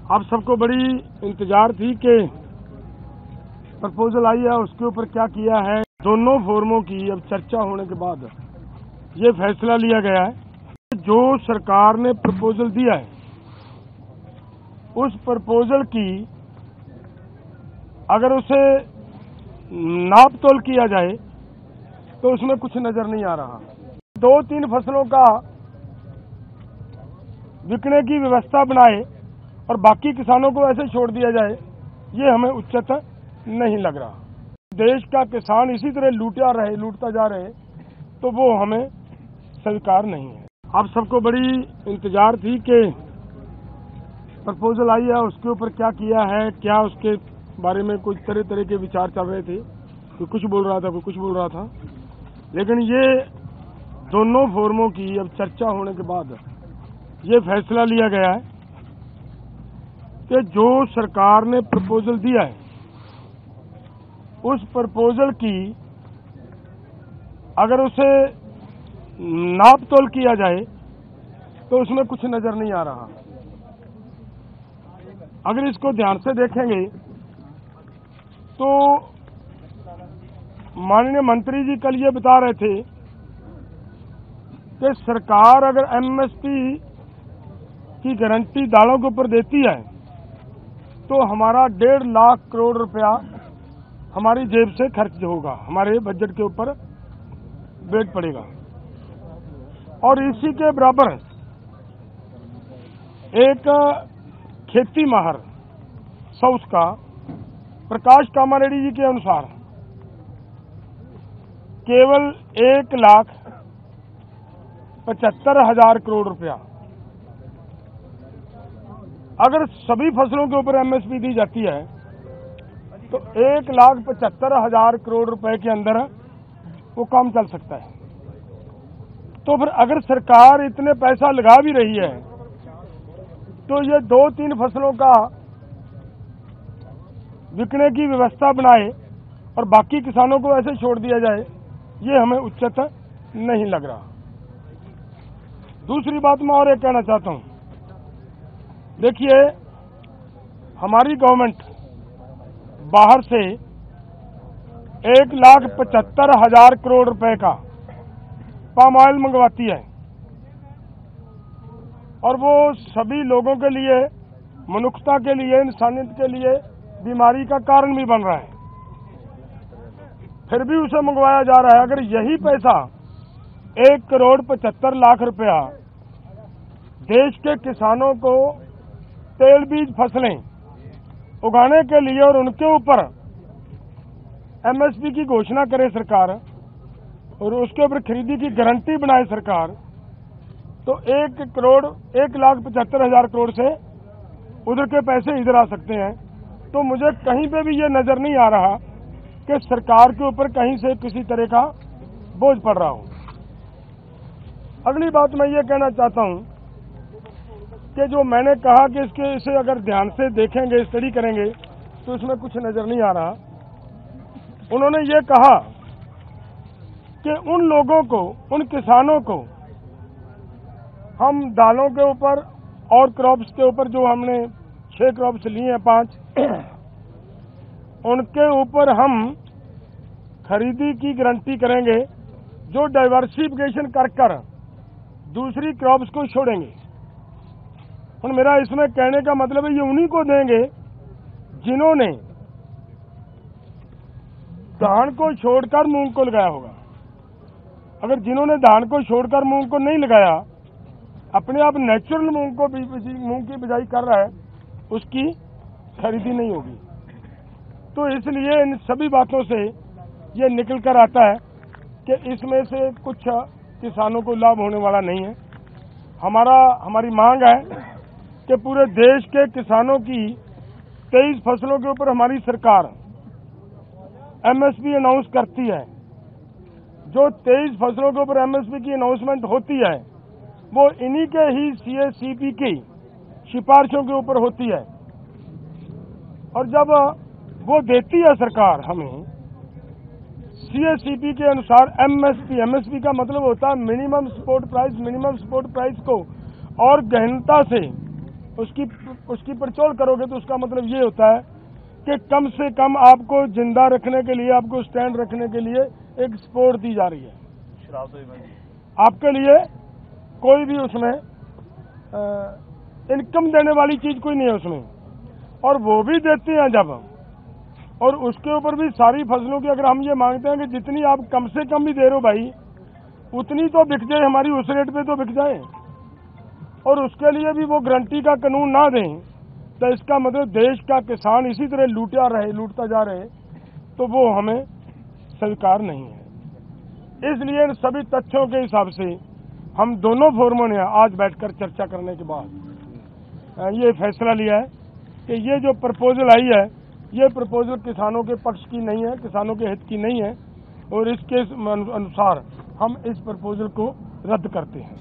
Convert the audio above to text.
आप सबको बड़ी इंतजार थी कि प्रपोजल आई है, उसके ऊपर क्या किया है। दोनों फोरमों की अब चर्चा होने के बाद ये फैसला लिया गया है। जो सरकार ने प्रपोजल दिया है उस प्रपोजल की अगर उसे नाप तोल किया जाए तो उसमें कुछ नजर नहीं आ रहा। 2-3 फसलों का बिकने की व्यवस्था बनाए और बाकी किसानों को ऐसे छोड़ दिया जाए, ये हमें उचित नहीं लग रहा। देश का किसान इसी तरह लूटता जा रहे तो वो हमें स्वीकार नहीं है। आप सबको बड़ी इंतजार थी कि प्रपोजल आई है, उसके ऊपर क्या किया है, क्या उसके बारे में कुछ तरह के विचार चल रहे थे। कोई कुछ बोल रहा था, कोई कुछ बोल रहा था, लेकिन ये दोनों फोरमों की अब चर्चा होने के बाद ये फैसला लिया गया है कि जो सरकार ने प्रपोजल दिया है उस प्रपोजल की अगर उसे नाप तोल किया जाए तो उसमें कुछ नजर नहीं आ रहा। अगर इसको ध्यान से देखेंगे तो माननीय मंत्री जी कल ये बता रहे थे कि सरकार अगर एमएसपी की गारंटी दालों के ऊपर देती है तो हमारा 1.5 लाख करोड़ रुपया हमारी जेब से खर्च होगा, हमारे बजट के ऊपर वेट पड़ेगा। और इसी के बराबर एक खेती माहर साउथ का प्रकाश कामारेड्डी जी के अनुसार केवल 1,75,000 करोड़ रुपया अगर सभी फसलों के ऊपर एमएसपी दी जाती है तो 1,75,000 करोड़ रुपए के अंदर वो काम चल सकता है। तो फिर अगर सरकार इतने पैसा लगा भी रही है तो ये 2-3 फसलों का बिकने की व्यवस्था बनाए और बाकी किसानों को ऐसे छोड़ दिया जाए, ये हमें उचित नहीं लग रहा। दूसरी बात मैं और एक कहना चाहता हूं, देखिए हमारी गवर्नमेंट बाहर से 1,75,000 करोड़ रुपए का पाम ऑयल मंगवाती है और वो सभी लोगों के लिए, मनुष्यता के लिए, इंसानियत के लिए बीमारी का कारण भी बन रहा है, फिर भी उसे मंगवाया जा रहा है। अगर यही पैसा 1,75,00,000 रुपया देश के किसानों को तेल बीज फसलें उगाने के लिए और उनके ऊपर एमएसपी की घोषणा करे सरकार और उसके ऊपर खरीदी की गारंटी बनाए सरकार, तो 1,75,000 करोड़ से उधर के पैसे इधर आ सकते हैं। तो मुझे कहीं पे भी ये नजर नहीं आ रहा कि सरकार के ऊपर कहीं से किसी तरह का बोझ पड़ रहा हो। अगली बात मैं ये कहना चाहता हूं कि जो मैंने कहा कि इसे अगर ध्यान से देखेंगे, स्टडी करेंगे तो इसमें कुछ नजर नहीं आ रहा। उन्होंने ये कहा कि उन लोगों को, उन किसानों को हम दालों के ऊपर और क्रॉप्स के ऊपर जो हमने 6 क्रॉप्स लिए हैं 5 उनके ऊपर हम खरीदी की गारंटी करेंगे जो डाइवर्सिफिकेशन कर दूसरी क्रॉप्स को छोड़ेंगे। और मेरा इसमें कहने का मतलब है ये उन्हीं को देंगे जिन्होंने धान को छोड़कर मूंग को लगाया होगा। अगर जिन्होंने धान को छोड़कर मूंग को नहीं लगाया, अपने आप नेचुरल मूंग की बिजाई कर रहा है, उसकी खरीदी नहीं होगी। तो इसलिए इन सभी बातों से ये निकल कर आता है कि इसमें से कुछ किसानों को लाभ होने वाला नहीं है। हमारी मांग है कि पूरे देश के किसानों की 23 फसलों के ऊपर हमारी सरकार एमएसपी अनाउंस करती है। जो 23 फसलों के ऊपर एमएसपी की अनाउंसमेंट होती है वो इन्हीं के ही सीएसीपी की सिफारिशों के ऊपर होती है। और जब वो देती है सरकार हमें सीएसीपी के अनुसार एमएसपी का मतलब होता है मिनिमम सपोर्ट प्राइस को और गहनता से उसकी पड़चोल करोगे तो उसका मतलब ये होता है कि कम से कम आपको जिंदा रखने के लिए, आपको स्टैंड रखने के लिए एक सपोर्ट दी जा रही है। शराब तो बंद, आपके लिए कोई भी उसमें इनकम देने वाली चीज कोई नहीं है उसमें, और वो भी देते हैं जब, और उसके ऊपर भी सारी फसलों की अगर हम ये मांगते हैं कि जितनी आप कम से कम भी दे रहे हो भाई, उतनी तो बिक जाए, हमारी उस रेट पे तो बिक जाए, और उसके लिए भी वो गारंटी का कानून ना दें, तो इसका मतलब देश का किसान इसी तरह लूटता जा रहे, तो वो हमें स्वीकार नहीं है। इसलिए इन सभी तथ्यों के हिसाब से हम दोनों फोरमों ने आज बैठकर चर्चा करने के बाद ये फैसला लिया है कि ये जो प्रपोजल आई है, ये प्रपोजल किसानों के पक्ष की नहीं है, किसानों के हित की नहीं है, और इसके अनुसार हम इस प्रपोजल को रद्द करते हैं।